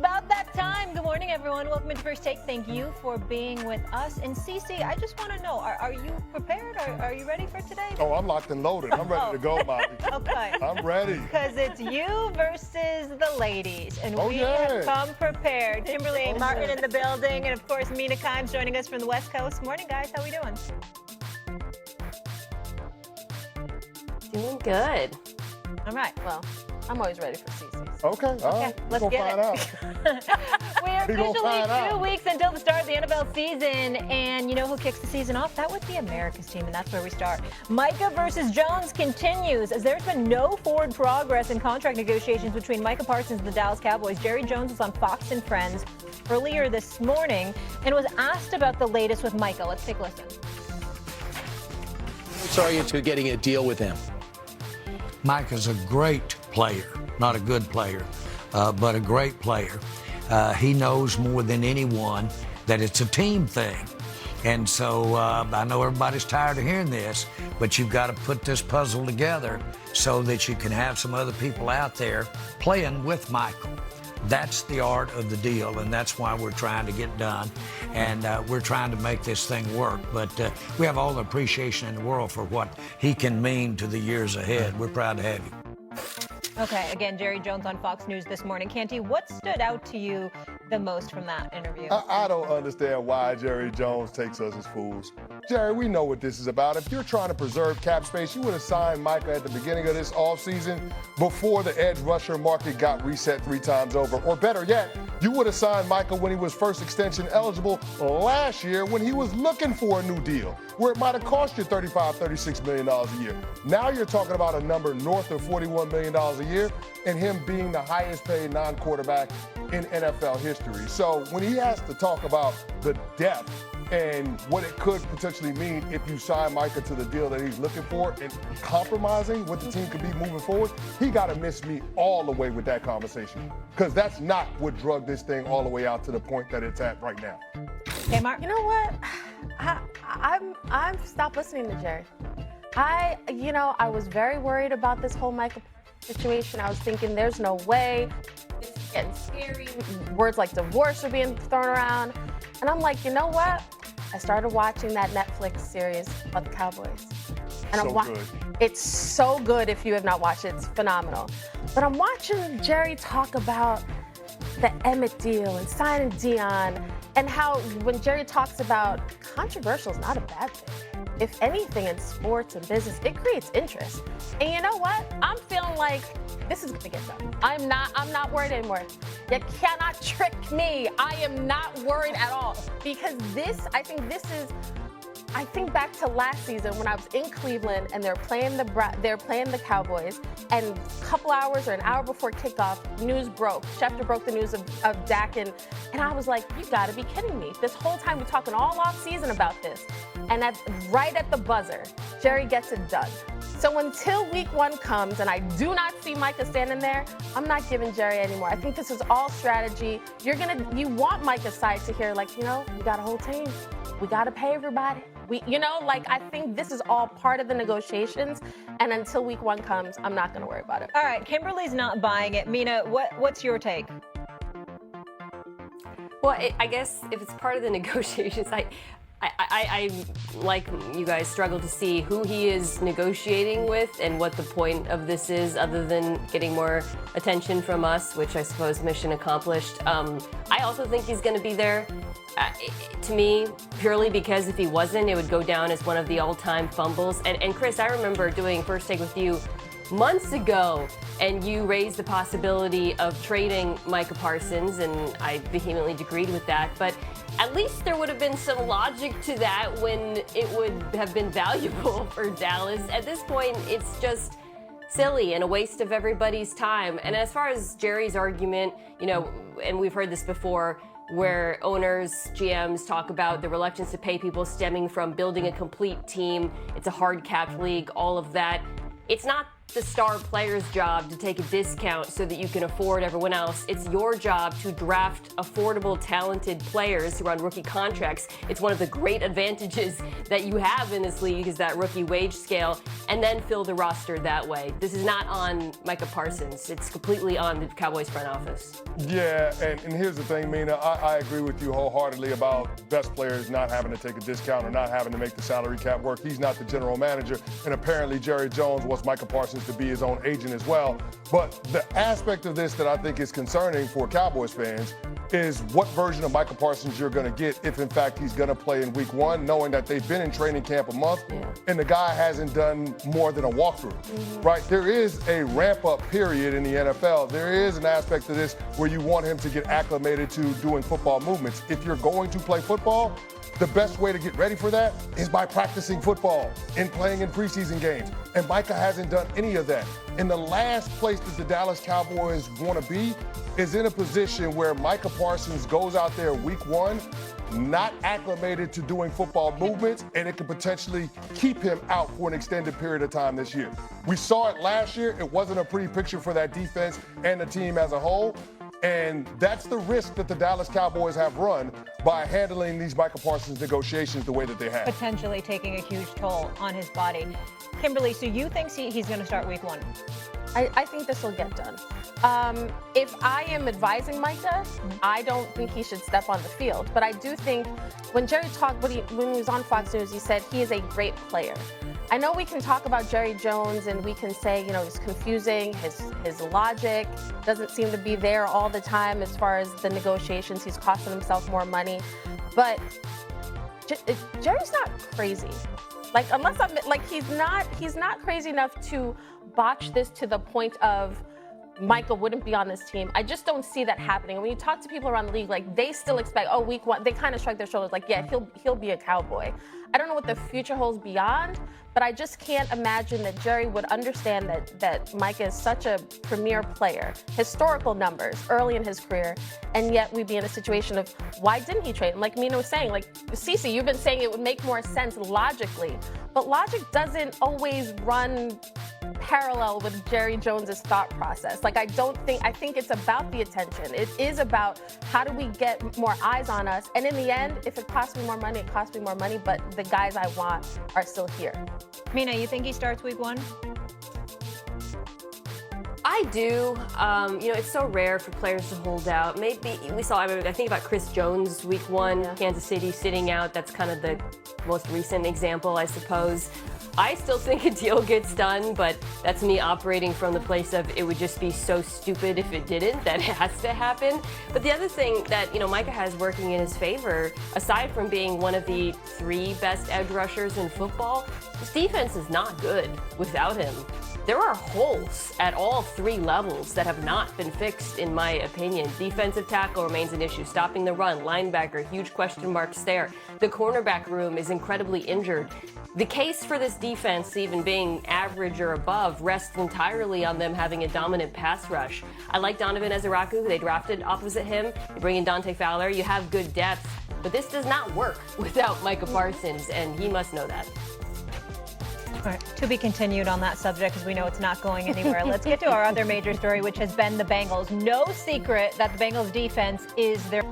about that time. Good morning, everyone. Welcome to First Take. Thank you for being with us. And Cece, I just want to know, are you prepared? Are you ready for today? Oh, I'm locked and loaded. I'm ready to go, Molly. Okay. I'm ready. Because it's you versus the ladies. And we yeah. have come prepared. Kimberly Martin in the building. And, of course, Mina Kimes joining us from the West Coast. Morning, guys. How we doing? Doing good. All right. Well, I'm always ready for Cece. Okay, all right. Let's get it. We are officially 2 weeks until the start of the NFL season, and you know who kicks the season off? That would be America's team, and that's where we start. Micah versus Jones continues, as there's been no forward progress in contract negotiations between Micah Parsons and the Dallas Cowboys. Jerry Jones was on Fox and Friends earlier this morning and was asked about the latest with Micah. Let's take a listen. Sorry to getting a deal with him. Micah's a great player, not a good player, but a great player. He knows more than anyone that it's a team thing. And so I know everybody's tired of hearing this, but you've got to put this puzzle together so that you can have some other people out there playing with Michael. That's the art of the deal, and that's why we're trying to get done. And we're trying to make this thing work. But we have all the appreciation in the world for what he can mean to the years ahead. We're proud to have you. Okay, again, Jerry Jones on Fox News this morning. Canty, what stood out to you the most from that interview? I don't understand why Jerry Jones takes us as fools. Jerry, we know what this is about. If you're trying to preserve cap space, you would have signed Micah at the beginning of this offseason before the edge rusher market got reset 3 times over. Or better yet, you would have signed Micah when he was first extension eligible last year when he was looking for a new deal, where it might have cost you $35, $36 million a year. Now you're talking about a number north of $41 million a year and him being the highest paid non-quarterback in NFL history. So when he has to talk about the depth and what it could potentially mean if you sign Micah to the deal that he's looking for and compromising what the team could be moving forward, he got to miss me all the way with that conversation, because that's not what drug this thing all the way out to the point that it's at right now. Okay, Mark. You know what? I've stopped listening to Jerry. I was very worried about this whole Micah situation. I was thinking there's no way. It's getting scary. Words like divorce are being thrown around. And I'm like, you know what? I started watching that Netflix series about the Cowboys. And it's so good if you have not watched it. It's phenomenal. But I'm watching Jerry talk about the Emmett deal and signing Dion, and how when Jerry talks about controversial is not a bad thing. If anything in sports and business, it creates interest. And you know what? I'm feeling like this is gonna get done. I'm not worried anymore. You cannot trick me. I am not worried at all. Because I think back to last season when I was in Cleveland and they're playing the Cowboys, and a couple hours or an hour before kickoff, news broke. Schefter broke the news of Dak, and I was like, you gotta be kidding me. This whole time we're talking all off season about this. And right at the buzzer, Jerry gets it done. So until week 1 comes and I do not see Micah standing there, I'm not giving Jerry anymore. I think this is all strategy. You want Micah's side to hear, like, we got a whole team. We got to pay everybody. I think this is all part of the negotiations. And until week 1 comes, I'm not going to worry about it. All right, Kimberly's not buying it. Mina, what's your take? Well, I guess if it's part of the negotiations, I like you guys struggle to see who he is negotiating with and what the point of this is, other than getting more attention from us, which I suppose mission accomplished. I also think he's going to be there, to me, purely because if he wasn't, it would go down as one of the all-time fumbles. And Chris, I remember doing First Take with you months ago, and you raised the possibility of trading Micah Parsons, and I vehemently agreed with that. But at least there would have been some logic to that when it would have been valuable for Dallas. At this point, it's just silly and a waste of everybody's time. And as far as Jerry's argument, and we've heard this before, where owners, GMs talk about the reluctance to pay people stemming from building a complete team. It's a hard cap league, all of that. It's not the star player's job to take a discount so that you can afford everyone else. It's your job to draft affordable, talented players who are on rookie contracts. It's one of the great advantages that you have in this league is that rookie wage scale, and then fill the roster that way. This is not on Micah Parsons. It's completely on the Cowboys front office. Yeah, and here's the thing, Mina. I agree with you wholeheartedly about best players not having to take a discount or not having to make the salary cap work. He's not the general manager, and apparently Jerry Jones wants Micah Parsons to be his own agent as well. But the aspect of this that I think is concerning for Cowboys fans is what version of Micah Parsons you're going to get if, in fact, he's going to play in week 1, knowing that they've been in training camp a month and the guy hasn't done more than a walkthrough, right? There is a ramp-up period in the NFL. There is an aspect to this where you want him to get acclimated to doing football movements. If you're going to play football, the best way to get ready for that is by practicing football and playing in preseason games. And Micah hasn't done any of that. And the last place that the Dallas Cowboys want to be is in a position where Micah Parsons goes out there week 1, not acclimated to doing football movements, and it could potentially keep him out for an extended period of time this year. We saw it last year. It wasn't a pretty picture for that defense and the team as a whole. And that's the risk that the Dallas Cowboys have run by handling these Micah Parsons negotiations the way that they have. Potentially taking a huge toll on his body. Kimberly, so you think he's going to start week 1? I think this will get done. If I am advising Micah, I don't think he should step on the field. But I do think when Jerry talked, when he was on Fox News, he said he is a great player. I know we can talk about Jerry Jones and we can say, you know, he's confusing, his logic doesn't seem to be there all the time as far as the negotiations. He's costing himself more money. But Jerry's not crazy. Like, unless I'm like, he's not crazy enough to botch this to the point of Micah wouldn't be on this team. I just don't see that happening. And when you talk to people around the league, like, they still expect, oh, week 1, they kind of shrug their shoulders like, yeah, he'll be a Cowboy. I don't know what the future holds beyond, but I just can't imagine that Jerry would understand that Micah is such a premier player, historical numbers early in his career, and yet we'd be in a situation of why didn't he trade him? Like Mina was saying, like, Cece, you've been saying it would make more sense logically, but logic doesn't always run parallel with Jerry Jones's thought process. Like, I think it's about the attention. It is about how do we get more eyes on us, and in the end, if it costs me more money, it costs me more money, but the guys I want are still here. Mina, you think he starts week 1? I do. You know, it's so rare for players to hold out. Maybe we saw, I think about Chris Jones week 1, Kansas City sitting out. That's kind of the most recent example, I suppose. I still think a deal gets done, but that's me operating from the place of it would just be so stupid if it didn't, that it has to happen. But the other thing that, you know, Micah has working in his favor, aside from being one of the 3 best edge rushers in football, his defense is not good without him. There are holes at all 3 levels that have not been fixed, in my opinion. Defensive tackle remains an issue. Stopping the run, linebacker, huge question marks there. The cornerback room is incredibly injured. The case for this defense even being average or above rests entirely on them having a dominant pass rush. I like Donovan Ezeraku, who they drafted opposite him. You bring in Dante Fowler, you have good depth, but this does not work without Micah Parsons, and he must know that. All right, to be continued on that subject because we know it's not going anywhere. Let's get to our other major story, which has been the Bengals. No secret that the Bengals defense is their